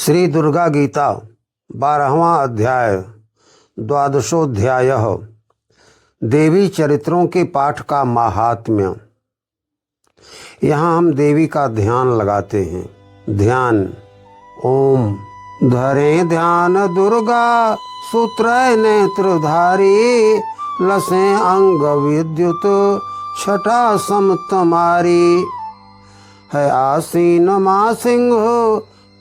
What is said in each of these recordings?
श्री दुर्गा गीता 12वां अध्याय 12वां देवी चरित्रों के पाठ का माहात्म्य। यहाँ हम देवी का ध्यान लगाते हैं। ध्यान ओम। धरे ध्यान दुर्गा सूत्रय नेत्रधारी, लसे अंग विद्युत छटा समतमारी। है आसीन माँ सिंह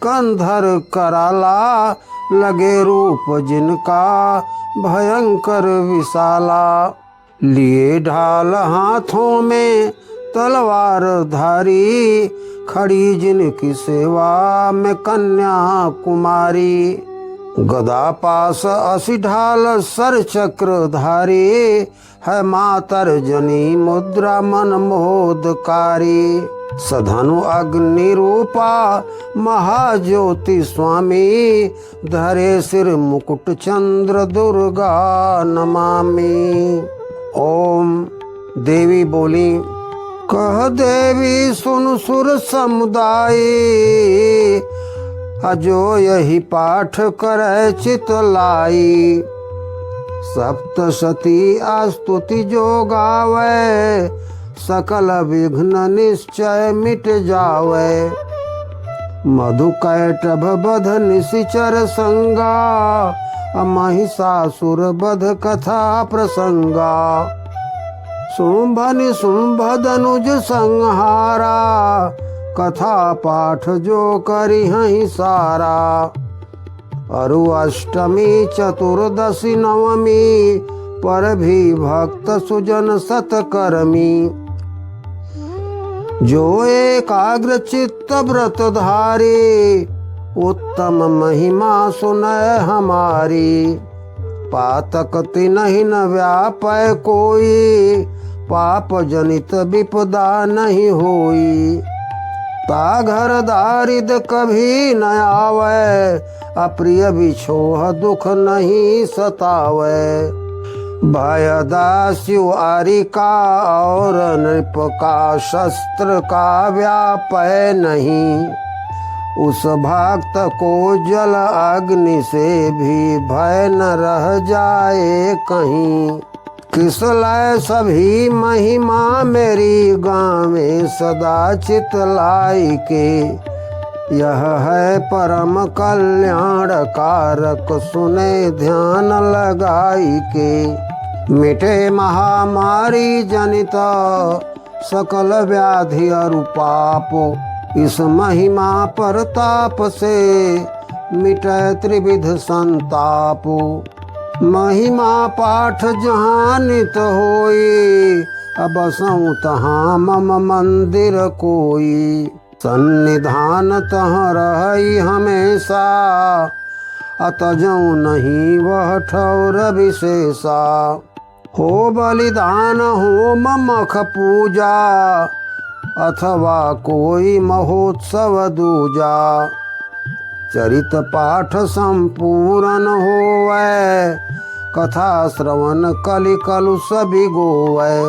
कंधर कराला, लगे रूप जिनका भयंकर विशाला। लिए ढाल हाथों में तलवार धारी, खड़ी जिनकी सेवा में कन्या कुमारी। गदा पास असी ढाल सर चक्रधारी, है मातर जनी मुद्रा मन मोदकारी। सधनु अग्नि रूपा महाज्योति स्वामी, धरे सिर मुकुट चंद्र दुर्गा नमामि। ओम। देवी बोली, कह देवी सुन सुर समुदाय, अजो यही पाठ करे चित लाई। सप्तशती आस्तुति जो गावे, सकल विघ्न निश्चय मिट जावे। मधु कैटभ बध निशिचर संगा, महिषासुर बध कथा प्रसंगा। शुंभ निशुंभ धनुज संहारा, कथा पाठ जो करी हहीं सारा। अरु अष्टमी चतुर्दशी नवमी, पर भी भक्त सुजन सतकर्मी। जो एकाग्र चित्त व्रत धारी, उत्तम महिमा सुनय हमारी। पातक तिन्हि न व्यापय कोई, पाप जनित विपदा नहीं होई। ता घर दारिद कभी न आवे, अप्रिय बिछोह दुख नहीं सतावे। भय दास्यु आरिका और नृप का, शस्त्र का व्यापय नहीं। उस भक्त को जल अग्नि से भी भय न रह जाए कहीं। किस लय सभी महिमा मेरी गावे, सदा चित लाई के। यह है परम कल्याण कारक, सुने ध्यान लगाई के। मिटे महामारी जनित सकल व्याधि अरु पाप, इस महिमा परताप से मिटे त्रिविध संताप। महिमा पाठ जहाँ नित होई, अब सऊँ तहाँ मम मंदिर कोई। सन्निधान तहाँ रही हमेशा, अतजऊ नहीं वह ठौर विशेषा। हो बलिदान हो मख पूजा, अथवा कोई महोत्सव दूजा। चरित पाठ संपूर्ण होवै, कथा श्रवण कलि कलु सभी गोवै।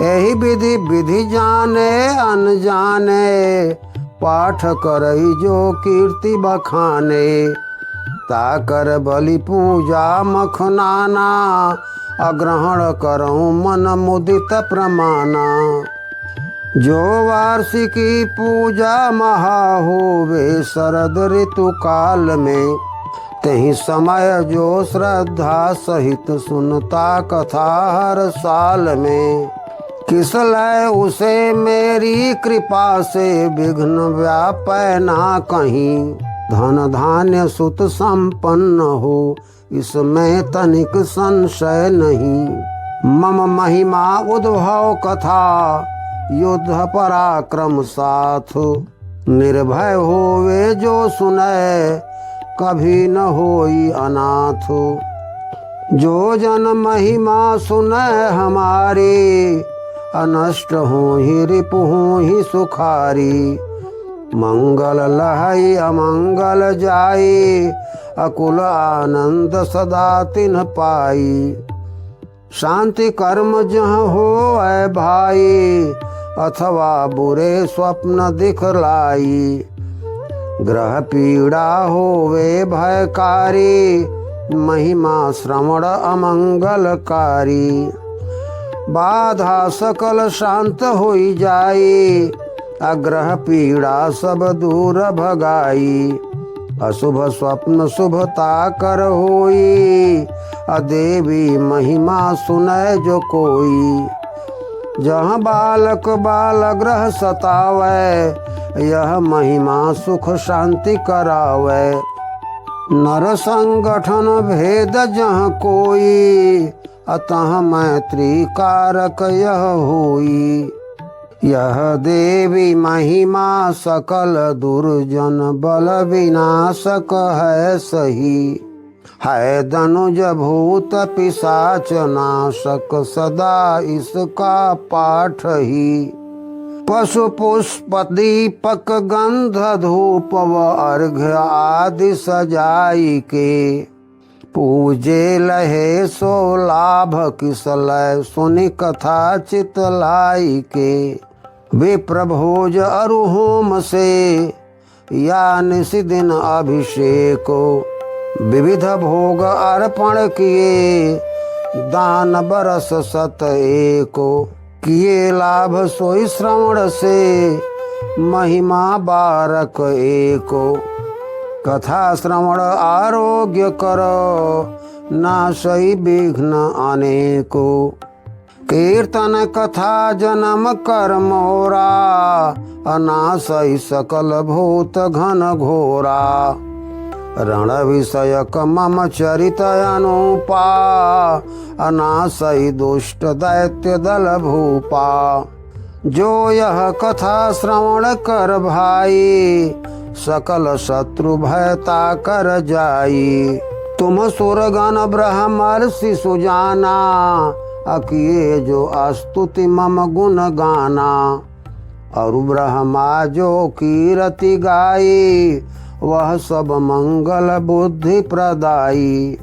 यही विधि विधि जाने अनजाने, पाठ करई जो कीर्ति बखाने। ताकर बलि पूजा मखनाना, अग्रहण करऊं मन मुदित प्रमाना। जो वार्षिकी पूजा महा होवे, शरद ऋतु काल में। तही समय जो श्रद्धा सहित सुनता कथा हर साल में। किस लय उसे मेरी कृपा से, विघ्न व्यापय ना कहीं। धन धान्य सुत संपन्न हो, इसमें तनिक संशय नहीं। मम महिमा उद्भव कथा, युद्ध पराक्रम साथ। निर्भय होवे जो सुनय, कभी न होई अनाथ। जो जन महिमा सुनय हमारी, अनष्ट हो ही रिपु हो ही सुखारी। मंगल लहई अमंगल जाई, अकुल आनंद सदा तिन्ह पाई। शांति कर्म जह हो ऐ भाई, अथवा बुरे स्वप्न दिखलाई। ग्रह पीड़ा होवे भयकारी, महिमा श्रवण अमंगलकारी। बाधा सकल शांत होई जाई, अग्रह पीड़ा सब दूर भगाई। अशुभ स्वप्न शुभता कर होई, अदेवी महिमा सुनै जो कोई। जहाँ बालक बाल ग्रह सतावै, यह महिमा सुख शांति करावै। नर संगठन भेद जहाँ कोई, अतः मैत्री कारक यह होई। यह देवी महिमा सकल दुर्जन बल विनाशक है सही। है धनुज भूत पिशाच नाशक, सदा इसका पाठ ही। पशु पुष्प दीपक गंध धूप व अर्घ्य आदि सजाई के, पूजे लहे सो लाभ किसलय, सुनि कथा चित लाई के। विप्र भोज अरु होम से, या निशि दिन अभिषेको, विविध भोग अर्पण किए, दान बरस सत एको। किए लाभ सोई श्रवण से, महिमा बारक एको। कथा श्रवण आरोग्य करो, नाशई विघ्न अनेको। कीर्तन कथा जन्म कर मोरा, अनाशई सकल भूत घन घोरा। रण विषयक मम चरित अनुपा, अनाशई दुष्ट दैत्य दल भूपा। जो यह कथा श्रवण कर भाई, सकल शत्रु भयता कर जाई। तुम सुरगण ब्रह्मर्षि सुजाना, अकिए जो अस्तुति मम गुण गाना। और ब्रह्मा जो कीरति गाई, वह सब मंगल बुद्धि प्रदाई।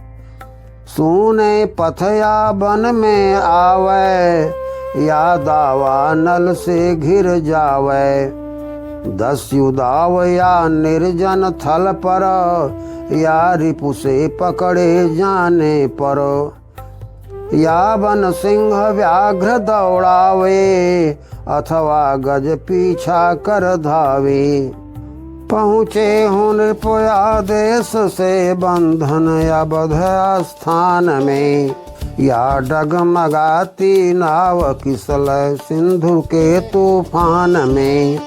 सुने पथ या वन में आवे, या दावा नल से घिर जावे। दस्यु दाव या निर्जन थल पर, या रिपु से पकड़े जाने पर। या वन सिंह व्याघ्र दौड़ावे, अथवा गज पीछा कर धावे। पहुँचे हूँ नृपया देश से बंधन, या बध स्थान में। या डगमगाती नाव किसलय सिंधु के तूफान में।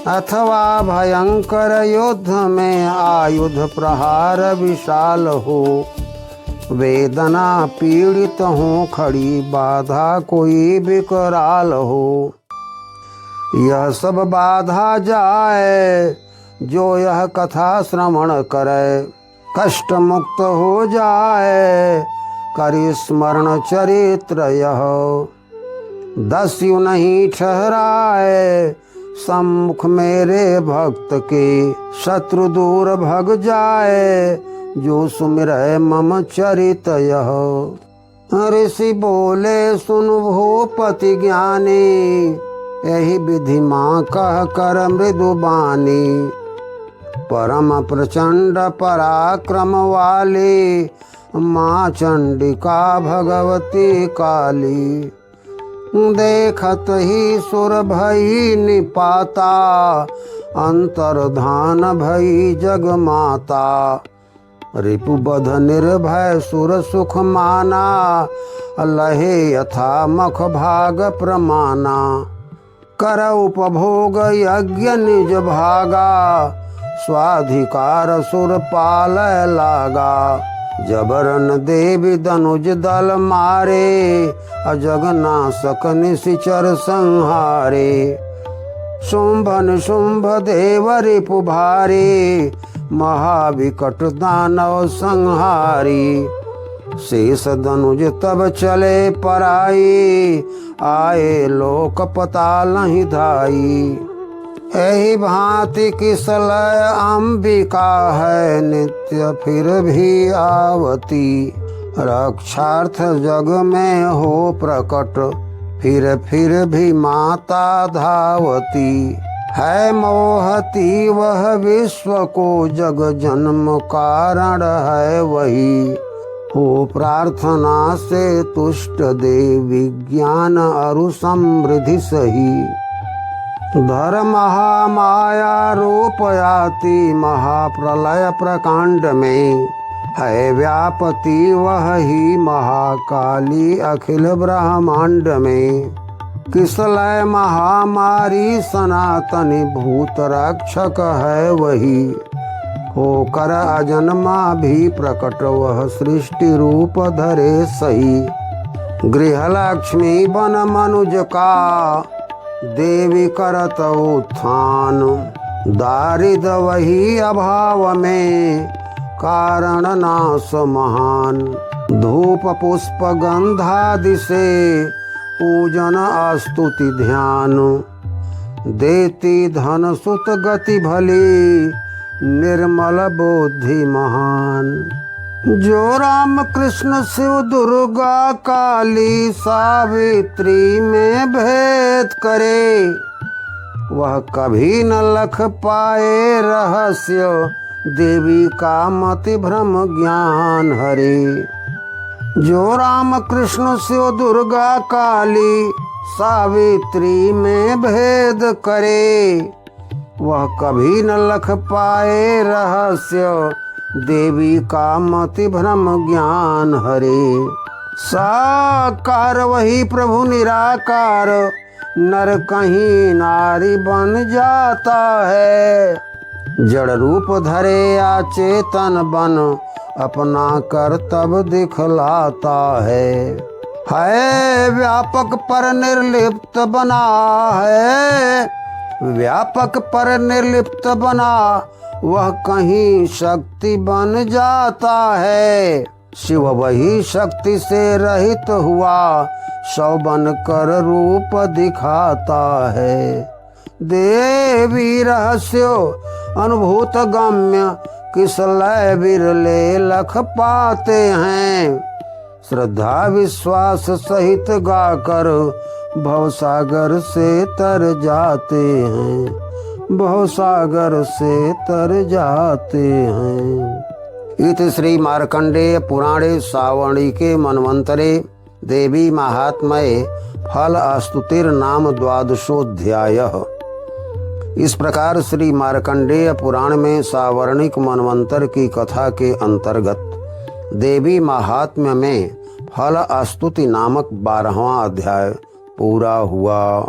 अथवा भयंकर युद्ध में, आयुध प्रहार विशाल हो। वेदना पीड़ित हो खड़ी, बाधा कोई विकराल हो। यह सब बाधा जाए, जो यह कथा श्रवण करे। कष्ट मुक्त हो जाए, करि स्मरण चरित्र यह। दस्यु नहीं ठहराए, सम्मुख मेरे भक्त के। शत्रु दूर भग जाए, जो सुमिरै मम चरित यह। ऋषि बोले सुन भूपति ज्ञानी, यही विधि माँ कह कर मृदुबानी। परम प्रचंड पराक्रम वाली, माँ चंडिका भगवती काली। देखत ही सुर भई निपाता, अंतर्धान भई जग माता। रिपुबध निर्भय सुर सुख माना, लहे यथा मख भाग प्रमाना। कर उपभोग यज्ञ निज भागा, स्वाधिकार सुर पाल लागा। जबरन देवी धनुज दल मारे, अजगनाशक निशिचर संहारे। शुंभ निशुंभ देव रिपु भारी, महाविकट दानव संहारी। शेष धनुज तब चले पराई, आए लोक पताल ही धाई। यही भांति किसलय अंबिका है, नित्य फिर भी आवती। रक्षार्थ जग में हो प्रकट, फिर भी माता धावती। है मोहती वह विश्व को, जग जन्म कारण है वही। हो प्रार्थना से तुष्ट दे, विज्ञान अरु समृद्धि सही। धर महामाया रूपयाति, महाप्रलय प्रकांड में। है व्यापति वह ही महाकाली, अखिल ब्रह्मांड में। किसलय महामारी सनातनी, भूत रक्षक है वही। होकर अजन्मा भी प्रकट, वह सृष्टि रूप धरे सही। गृहलक्ष्मी बन मनुज का, देवी करत उत्थान। दारिद वही अभाव में, कारण नाश महान। धूप पुष्प गंधादि से, पूजन स्तुति ध्यान। देती धन सुत गति भली, निर्मल बुद्धि महान। जो राम कृष्ण शिव दुर्गा काली, सावित्री में भेद करे। वह कभी न लख पाए रहस्य, देवी का मति भ्रम ज्ञान हरे। जो राम कृष्ण शिव दुर्गा काली, सावित्री में भेद करे। वह कभी न लख पाए रहस्य, देवी का मति भ्रम ज्ञान हरे। साकार वही प्रभु निराकार, नर कहीं नारी बन जाता है। जड़ रूप धरे या चेतन बन, अपना कर्तव्य दिखलाता है। व्यापक पर निर्लिप्त बना है, व्यापक पर निर्लिप्त बना, वह कहीं शक्ति बन जाता है। शिव वही शक्ति से रहित हुआ, सौ बन कर रूप दिखाता है। देवी रहस्यो अनुभूत गम्य, किस लय बिरले लख पाते हैं। श्रद्धा विश्वास सहित गाकर, भवसागर से तर जाते हैं, भवसागर से तर जाते हैं। इति श्री मार्कंडेय पुराणे सावर्णिके मन्वंतरे देवी महात्म्ये फल स्तुतिर्नाम द्वादशोऽध्यायः। इस प्रकार श्री मार्कंडेय पुराण में सावर्णिक मनवंतर की कथा के अंतर्गत देवी महात्म्य में फल स्तुति नामक 12वां अध्याय पूरा हुआ।